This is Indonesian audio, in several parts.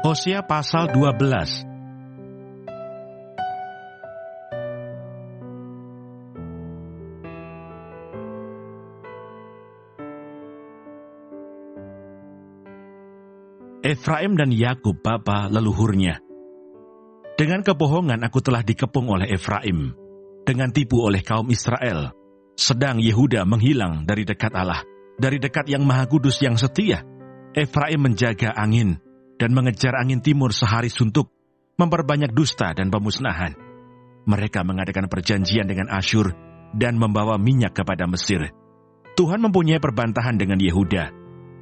Hosea pasal 12. Efraim dan Yakub bapa leluhurnya. Dengan kebohongan aku telah dikepung oleh Efraim, dengan tipu oleh kaum Israel. Sedang Yehuda menghilang dari dekat Allah, dari dekat Yang Maha Kudus yang setia. Efraim menjaga angin dan mengejar angin timur sehari suntuk, memperbanyak dusta dan pemusnahan. Mereka mengadakan perjanjian dengan Asyur dan membawa minyak kepada Mesir. Tuhan mempunyai perbantahan dengan Yehuda.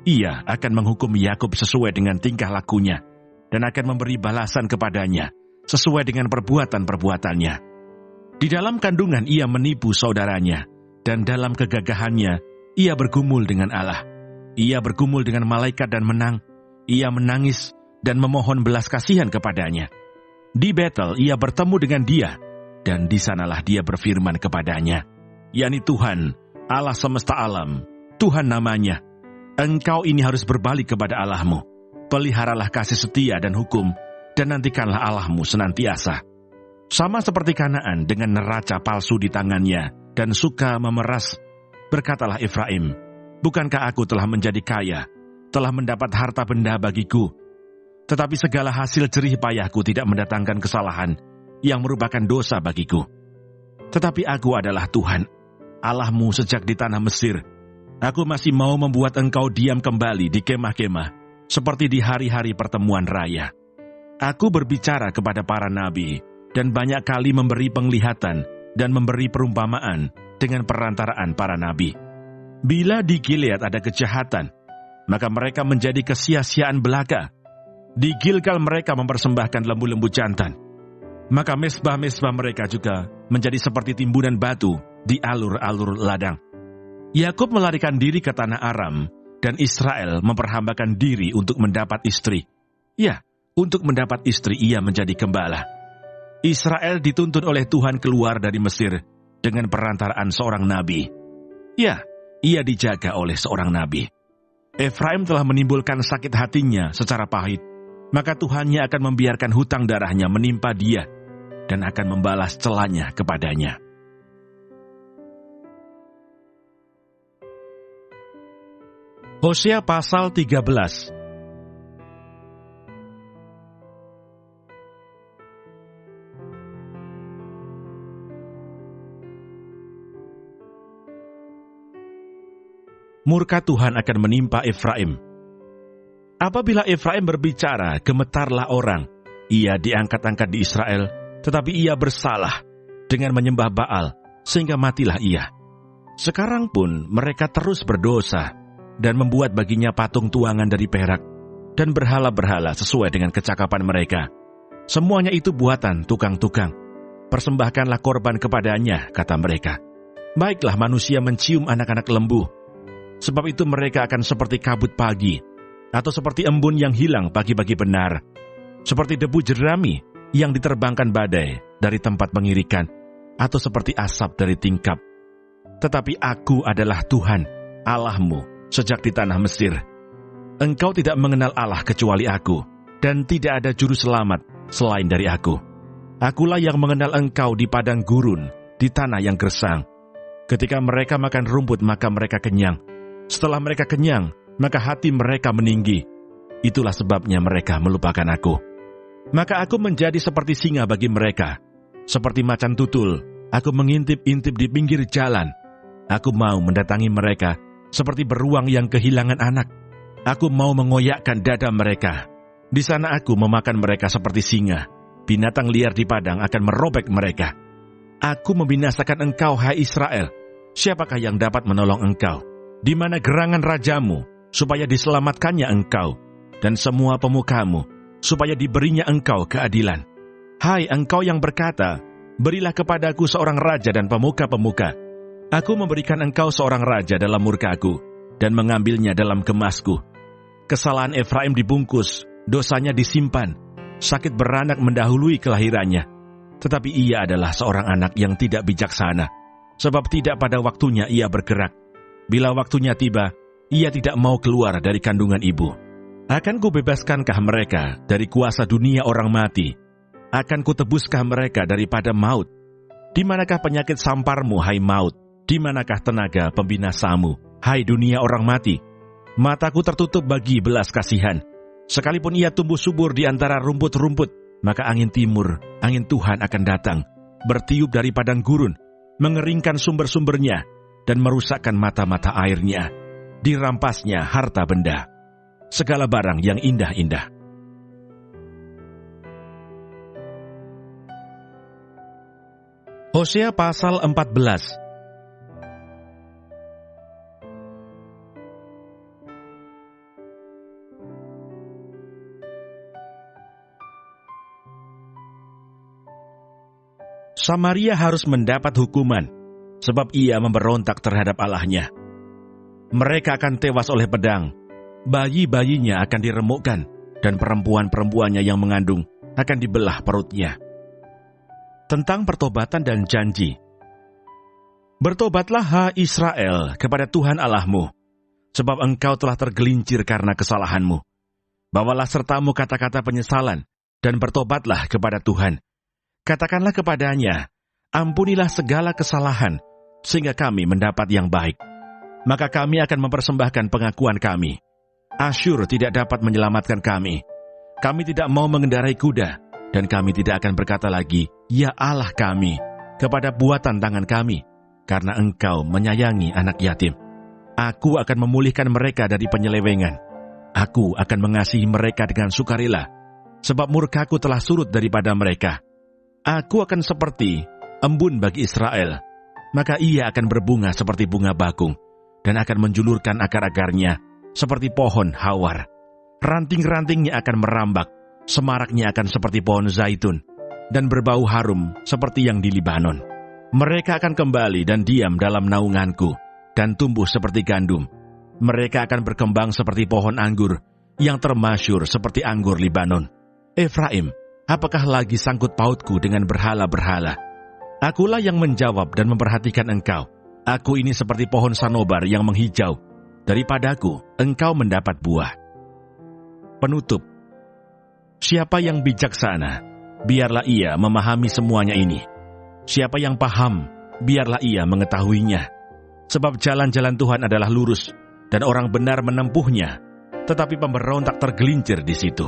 Ia akan menghukum Yakub sesuai dengan tingkah lakunya dan akan memberi balasan kepadanya sesuai dengan perbuatan-perbuatannya. Di dalam kandungan ia menipu saudaranya, dan dalam kegagahannya ia bergumul dengan Allah. Ia bergumul dengan malaikat dan menang. Ia menangis dan memohon belas kasihan kepadanya. Di Betel ia bertemu dengan dia, dan di sanalah dia berfirman kepadanya, yakni Tuhan, Allah semesta alam, Tuhan namanya, engkau ini harus berbalik kepada Allahmu. Peliharalah kasih setia dan hukum, dan nantikanlah Allahmu senantiasa. Sama seperti Kanaan dengan neraca palsu di tangannya, dan suka memeras, berkatalah Efraim, bukankah aku telah menjadi kaya, telah mendapat harta benda bagiku? Tetapi segala hasil jerih payahku tidak mendatangkan kesalahan yang merupakan dosa bagiku. Tetapi aku adalah Tuhan, Allahmu sejak di tanah Mesir. Aku masih mau membuat engkau diam kembali di kemah-kemah, seperti di hari-hari pertemuan raya. Aku berbicara kepada para nabi, dan banyak kali memberi penglihatan dan memberi perumpamaan dengan perantaraan para nabi. Bila di Gilead ada kejahatan, maka mereka menjadi kesia-siaan belaka. Di Gilgal mereka mempersembahkan lembu-lembu jantan. Maka mesbah-mesbah mereka juga menjadi seperti timbunan batu di alur-alur ladang. Yakub melarikan diri ke tanah Aram, dan Israel memperhambakan diri untuk mendapat istri. Ya, untuk mendapat istri ia menjadi gembala. Israel dituntun oleh Tuhan keluar dari Mesir dengan perantaraan seorang nabi. Ya, ia dijaga oleh seorang nabi. Efraim telah menimbulkan sakit hatinya secara pahit, maka Tuhannya akan membiarkan hutang darahnya menimpa dia dan akan membalas celanya kepadanya. Hosea pasal 13. Murka Tuhan akan menimpa Efraim. Apabila Efraim berbicara, gemetarlah orang. Ia diangkat-angkat di Israel, tetapi ia bersalah dengan menyembah Baal, sehingga matilah ia. Sekarang pun mereka terus berdosa dan membuat baginya patung tuangan dari perak dan berhala-berhala sesuai dengan kecakapan mereka. Semuanya itu buatan tukang-tukang. Persembahkanlah korban kepadanya, kata mereka. Baiklah manusia mencium anak-anak lembu. Sebab itu mereka akan seperti kabut pagi, atau seperti embun yang hilang pagi-pagi benar, seperti debu jerami yang diterbangkan badai dari tempat pengirikan, atau seperti asap dari tingkap. Tetapi aku adalah Tuhan, Allahmu, sejak di tanah Mesir. Engkau tidak mengenal Allah kecuali aku, dan tidak ada juru selamat selain dari aku. Akulah yang mengenal engkau di padang gurun, di tanah yang gersang. Ketika mereka makan rumput, maka mereka kenyang. Setelah mereka kenyang, maka hati mereka meninggi. Itulah sebabnya mereka melupakan aku. Maka aku menjadi seperti singa bagi mereka. Seperti macan tutul, aku mengintip-intip di pinggir jalan. Aku mau mendatangi mereka, seperti beruang yang kehilangan anak. Aku mau mengoyakkan dada mereka. Di sana aku memakan mereka seperti singa. Binatang liar di padang akan merobek mereka. Aku membinasakan engkau, hai Israel. Siapakah yang dapat menolong engkau? Di mana gerangan rajamu, supaya diselamatkannya engkau, dan semua pemukamu, supaya diberinya engkau keadilan. Hai engkau yang berkata, berilah kepadaku seorang raja dan pemuka-pemuka. Aku memberikan engkau seorang raja dalam murkaku, dan mengambilnya dalam kemasku. Kesalahan Efraim dibungkus, dosanya disimpan. Sakit beranak mendahului kelahirannya. Tetapi ia adalah seorang anak yang tidak bijaksana, sebab tidak pada waktunya ia bergerak. Bila waktunya tiba, ia tidak mau keluar dari kandungan ibu. Akan kubebaskankah mereka dari kuasa dunia orang mati? Akan kutebuskah mereka daripada maut? Di manakah penyakit samparmu, hai maut? Di manakah tenaga pembinasamu, hai dunia orang mati? Mataku tertutup bagi belas kasihan. Sekalipun ia tumbuh subur di antara rumput-rumput, maka angin timur, angin Tuhan akan datang, bertiup dari padang gurun, mengeringkan sumber-sumbernya, dan merusakkan mata-mata airnya. Dirampasnya harta benda, segala barang yang indah-indah. Hosea pasal 14. Samaria harus mendapat hukuman, sebab ia memberontak terhadap Allahnya. Mereka akan tewas oleh pedang, bayi-bayinya akan diremukkan, dan perempuan-perempuannya yang mengandung akan dibelah perutnya. Tentang pertobatan dan janji. Bertobatlah, hai Israel, kepada Tuhan Allahmu, sebab engkau telah tergelincir karena kesalahanmu. Bawalah sertamu kata-kata penyesalan, dan bertobatlah kepada Tuhan. Katakanlah kepadanya, ampunilah segala kesalahan, sehingga kami mendapat yang baik. Maka kami akan mempersembahkan pengakuan kami. Asyur tidak dapat menyelamatkan kami. Kami tidak mau mengendarai kuda, dan kami tidak akan berkata lagi, ya Allah kami, kepada buatan tangan kami, karena engkau menyayangi anak yatim. Aku akan memulihkan mereka dari penyelewengan. Aku akan mengasihi mereka dengan sukarela, sebab murkaku telah surut daripada mereka. Aku akan seperti embun bagi Israel, maka ia akan berbunga seperti bunga bakung, dan akan menjulurkan akar-akarnya seperti pohon hawar. Ranting-rantingnya akan merambak, semaraknya akan seperti pohon zaitun, dan berbau harum seperti yang di Libanon. Mereka akan kembali dan diam dalam naunganku, dan tumbuh seperti gandum. Mereka akan berkembang seperti pohon anggur, yang termasyur seperti anggur Libanon. Efraim, apakah lagi sangkut pautku dengan berhala-berhala? Akulah yang menjawab dan memperhatikan engkau. Aku ini seperti pohon sanobar yang menghijau. Daripadaku, engkau mendapat buah. Penutup. Siapa yang bijaksana, biarlah ia memahami semuanya ini. Siapa yang paham, biarlah ia mengetahuinya. Sebab jalan-jalan Tuhan adalah lurus, dan orang benar menempuhnya, tetapi pemberontak tergelincir di situ.